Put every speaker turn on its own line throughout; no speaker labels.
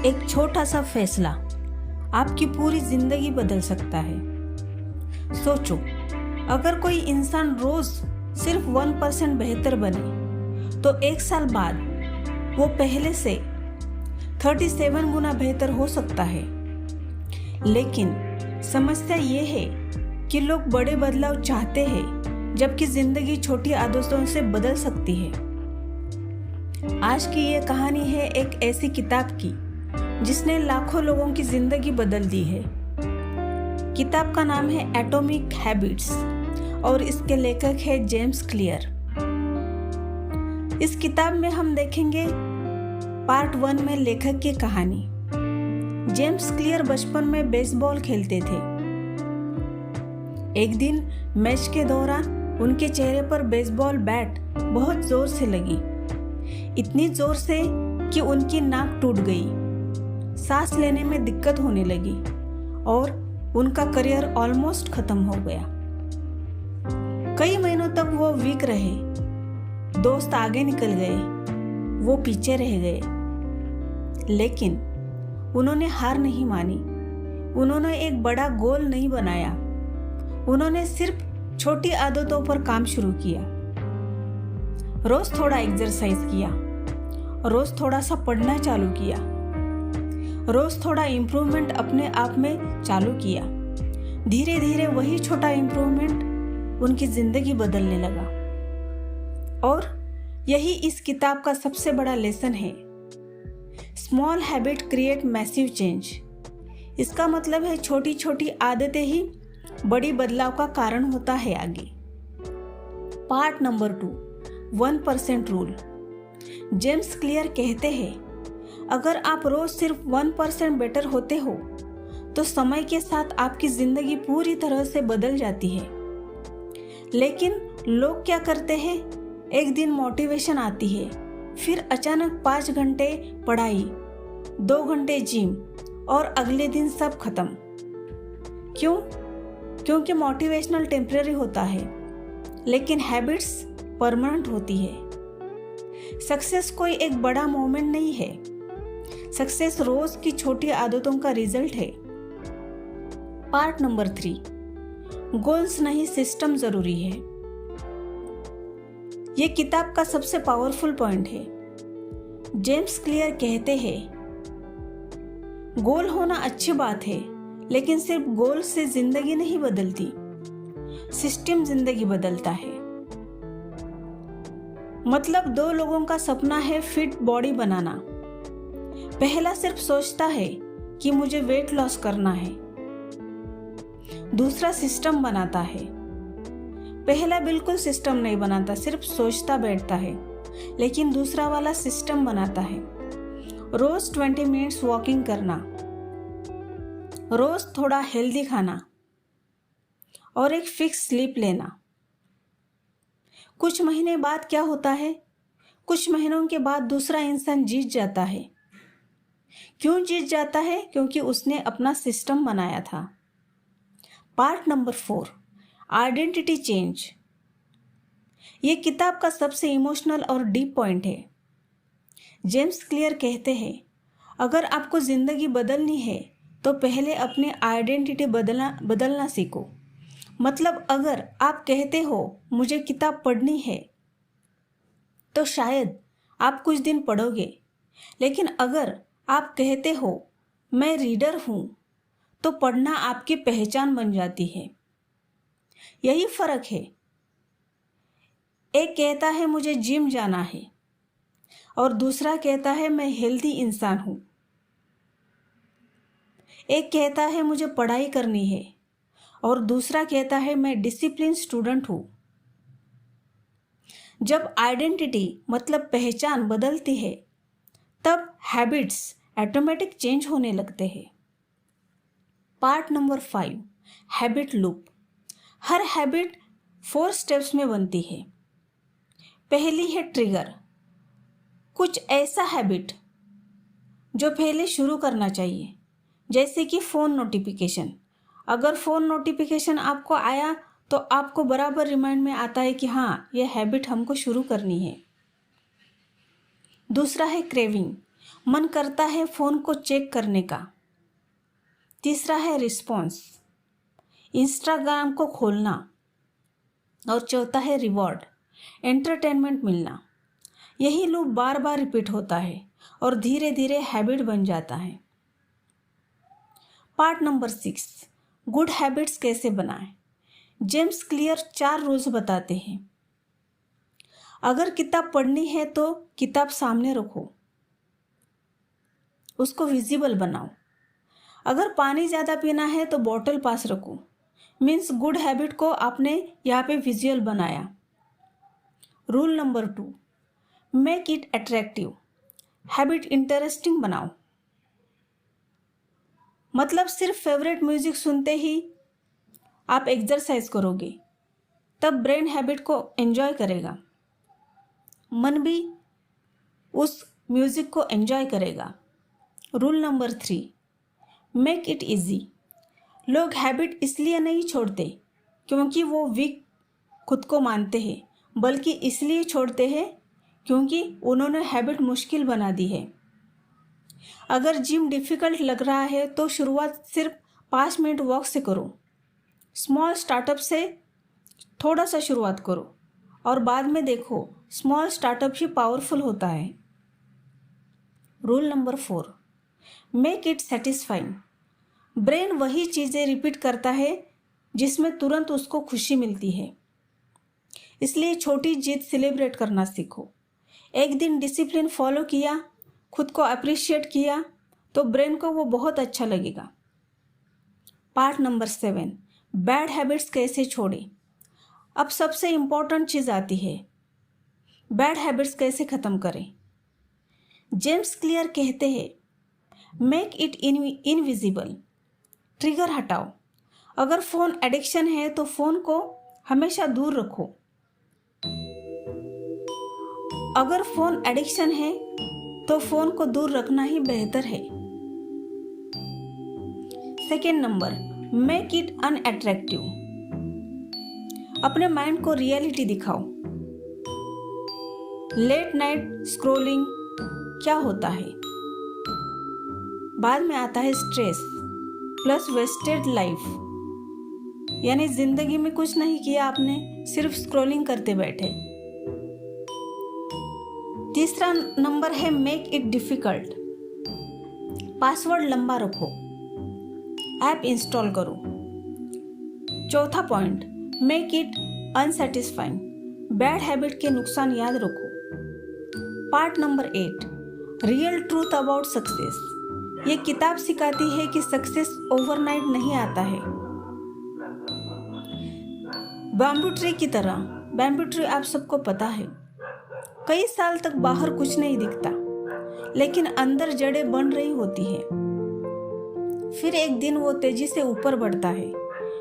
एक छोटा सा फैसला आपकी पूरी जिंदगी बदल सकता है। सोचो, अगर कोई इंसान रोज सिर्फ 1% बेहतर बने तो 1 साल बाद वो पहले से 37 गुना बेहतर हो सकता है। लेकिन समस्या ये है कि लोग बड़े बदलाव चाहते हैं, जबकि जिंदगी छोटी आदतों से बदल सकती है। आज की ये कहानी है एक ऐसी किताब की जिसने लाखों लोगों की जिंदगी बदल दी है। किताब का नाम है एटॉमिक हैबिट्स और इसके लेखक है जेम्स क्लियर। इस किताब में हम देखेंगे पार्ट 1 में लेखक की कहानी। जेम्स क्लियर बचपन में बेसबॉल खेलते थे। एक दिन मैच के दौरान उनके चेहरे पर बेसबॉल बैट बहुत जोर से लगी, इतनी जोर से कि उनकी नाक टूट गई, सांस लेने में दिक्कत होने लगी और उनका करियर ऑलमोस्ट खत्म हो गया। कई महीनों तक वो वीक रहे, दोस्त आगे निकल गए, वो पीछे रह गए। लेकिन उन्होंने हार नहीं मानी। उन्होंने एक बड़ा गोल नहीं बनाया, उन्होंने सिर्फ छोटी आदतों पर काम शुरू किया। रोज थोड़ा एक्सरसाइज किया, रोज थोड़ा सा पढ़ना चालू किया, रोज थोड़ा इम्प्रूवमेंट अपने आप में चालू किया। धीरे धीरे वही छोटा इम्प्रूवमेंट उनकी जिंदगी बदलने लगा। और यही इस किताब का सबसे बड़ा लेसन है। Small habit create massive change. इसका मतलब है छोटी छोटी आदतें ही बड़ी बदलाव का कारण होता है आगे। Part number 2, 1% rule. James clear कहते हैं, अगर आप रोज सिर्फ 1% बेटर होते हो तो समय के साथ आपकी जिंदगी पूरी तरह से बदल जाती है। लेकिन लोग क्या करते हैं, एक दिन मोटिवेशन आती है, फिर अचानक 5 घंटे पढ़ाई, 2 घंटे जिम और अगले दिन सब खत्म। क्यों? क्योंकि मोटिवेशनल टेम्परेरी होता है, लेकिन हैबिट्स परमानेंट होती है। सक्सेस कोई एक बड़ा मोमेंट नहीं है, सक्सेस रोज की छोटी आदतों का रिजल्ट है। पार्ट नंबर 3, गोल्स नहीं सिस्टम जरूरी है। यह किताब का सबसे पावरफुल पॉइंट है। जेम्स क्लियर कहते हैं, गोल होना अच्छी बात है, लेकिन सिर्फ गोल से जिंदगी नहीं बदलती, सिस्टम जिंदगी बदलता है। मतलब 2 लोगों का सपना है फिट बॉडी बनाना। पहला सिर्फ सोचता है कि मुझे वेट लॉस करना है, दूसरा सिस्टम बनाता है। पहला बिल्कुल सिस्टम नहीं बनाता, सिर्फ सोचता बैठता है, लेकिन दूसरा वाला सिस्टम बनाता है। रोज 20 मिनट्स वॉकिंग करना, रोज थोड़ा हेल्दी खाना और एक फिक्स स्लीप लेना। कुछ महीने बाद क्या होता है, कुछ महीनों के बाद दूसरा इंसान जीत जाता है। क्यों जीत जाता है? क्योंकि उसने अपना सिस्टम बनाया था। Part number 4, identity change. ये किताब का सबसे इमोशनल और डीप पॉइंट है। जेम्स क्लियर कहते हैं, अगर आपको जिंदगी बदलनी है तो पहले अपने आइडेंटिटी बदलना सीखो। मतलब अगर आप कहते हो मुझे किताब पढ़नी है तो शायद आप कुछ दिन पढ़ोगे, लेकिन अगर आप कहते हो मैं रीडर हूं तो पढ़ना आपकी पहचान बन जाती है। यही फर्क है। एक कहता है मुझे जिम जाना है और दूसरा कहता है मैं हेल्दी इंसान हूं। एक कहता है मुझे पढ़ाई करनी है और दूसरा कहता है मैं डिसिप्लिन स्टूडेंट हूं। जब आइडेंटिटी मतलब पहचान बदलती है, तब हैबिट्स ऑटोमेटिक चेंज होने लगते हैं। Part number 5, habit loop. हर हैबिट 4 स्टेप्स में बनती है। पहली है ट्रिगर, कुछ ऐसा हैबिट जो पहले शुरू करना चाहिए, जैसे कि फ़ोन नोटिफिकेशन। अगर फ़ोन नोटिफिकेशन आपको आया तो आपको बराबर रिमाइंड में आता है कि हाँ, यह हैबिट हमको शुरू करनी है। दूसरा है क्रेविंग, मन करता है फ़ोन को चेक करने का। तीसरा है रिस्पॉन्स, इंस्टाग्राम को खोलना। और चौथा है रिवॉर्ड, एंटरटेनमेंट मिलना। यही लूप बार बार रिपीट होता है और धीरे धीरे हैबिट बन जाता है। पार्ट नंबर 6, गुड हैबिट्स कैसे बनाएं। जेम्स क्लियर 4 रूल्स बताते हैं। अगर किताब पढ़नी है तो किताब सामने रखो, उसको विजिबल बनाओ। अगर पानी ज़्यादा पीना है तो बॉटल पास रखो। मीन्स गुड हैबिट को आपने यहाँ पे विजुअल बनाया। Rule number 2, make it attractive, habit interesting बनाओ। मतलब सिर्फ फेवरेट म्यूजिक सुनते ही आप एक्सरसाइज करोगे, तब ब्रेन हैबिट को एंजॉय करेगा, मन भी उस म्यूजिक को एंजॉय करेगा। Rule number 3, make it easy. लोग हैबिट इसलिए नहीं छोड़ते क्योंकि वो वीक खुद को मानते हैं, बल्कि इसलिए छोड़ते हैं क्योंकि उन्होंने हैबिट मुश्किल बना दी है। अगर जिम डिफ़िकल्ट लग रहा है तो शुरुआत सिर्फ 5 मिनट वॉक से करो। स्मॉल स्टार्टअप से थोड़ा सा शुरुआत करो और बाद में देखो स्मॉल स्टार्टअप ही पावरफुल होता है। Rule number 4, make it satisfying. Brain वही चीज़ें रिपीट करता है जिसमें तुरंत उसको खुशी मिलती है, इसलिए छोटी जीत सेलिब्रेट करना सीखो। एक दिन डिसिप्लिन फॉलो किया, खुद को अप्रिशिएट किया तो ब्रेन को वो बहुत अच्छा लगेगा। पार्ट नंबर 7, बैड हैबिट्स कैसे छोड़ें। अब सबसे इम्पॉर्टेंट चीज़ आती है, बैड हैबिट्स कैसे ख़त्म करें। जेम्स क्लियर कहते हैं, मेक इट इनविजिबल, ट्रिगर हटाओ। अगर फ़ोन एडिक्शन है तो फ़ोन को हमेशा दूर रखो। अगर फ़ोन एडिक्शन है तो फ़ोन को दूर रखना ही बेहतर है। Second number, make it unattractive. अपने माइंड को रियलिटी दिखाओ। लेट नाइट स्क्रॉलिंग क्या होता है, बाद में आता है स्ट्रेस प्लस वेस्टेड लाइफ, यानी जिंदगी में कुछ नहीं किया आपने, सिर्फ स्क्रॉलिंग करते बैठे। तीसरा नंबर है मेक इट डिफिकल्ट। पासवर्ड लंबा रखो, ऐप इंस्टॉल करो। चौथा point, make it unsatisfying. Bad habit के नुकसान याद रखो। Part number 8, real truth about success. ये किताब सिखाती है कि सक्सेस ओवरनाइट नहीं आता है। बैम्बू ट्री की तरह, बैम्बू ट्री आप सबको पता है, कई साल तक बाहर कुछ नहीं दिखता, लेकिन अंदर जड़ें बन रही होती है। फिर एक दिन वो तेजी से ऊपर बढ़ता है।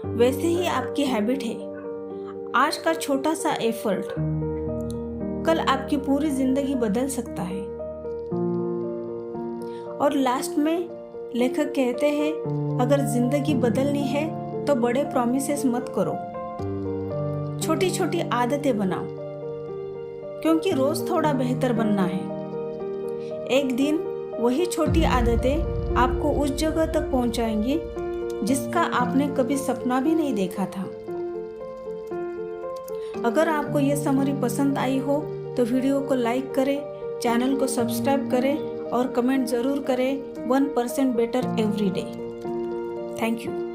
वैसे ही आपकी हैबिट है। आज का छोटा सा एफर्ट कल आपकी पूरी जिंदगी बदल सकता है। और लास्ट में लेखक कहते हैं, अगर जिंदगी बदलनी है तो बड़े प्रॉमिसेस मत करो, छोटी छोटी आदतें बनाओ, क्योंकि रोज थोड़ा बेहतर बनना है। एक दिन वही छोटी आदतें आपको उस जगह तक पहुंचाएंगी जिसका आपने कभी सपना भी नहीं देखा था। अगर आपको ये समरी पसंद आई हो तो वीडियो को लाइक करें, चैनल को सब्सक्राइब करें और कमेंट ज़रूर करें। 1% better every day. Thank you.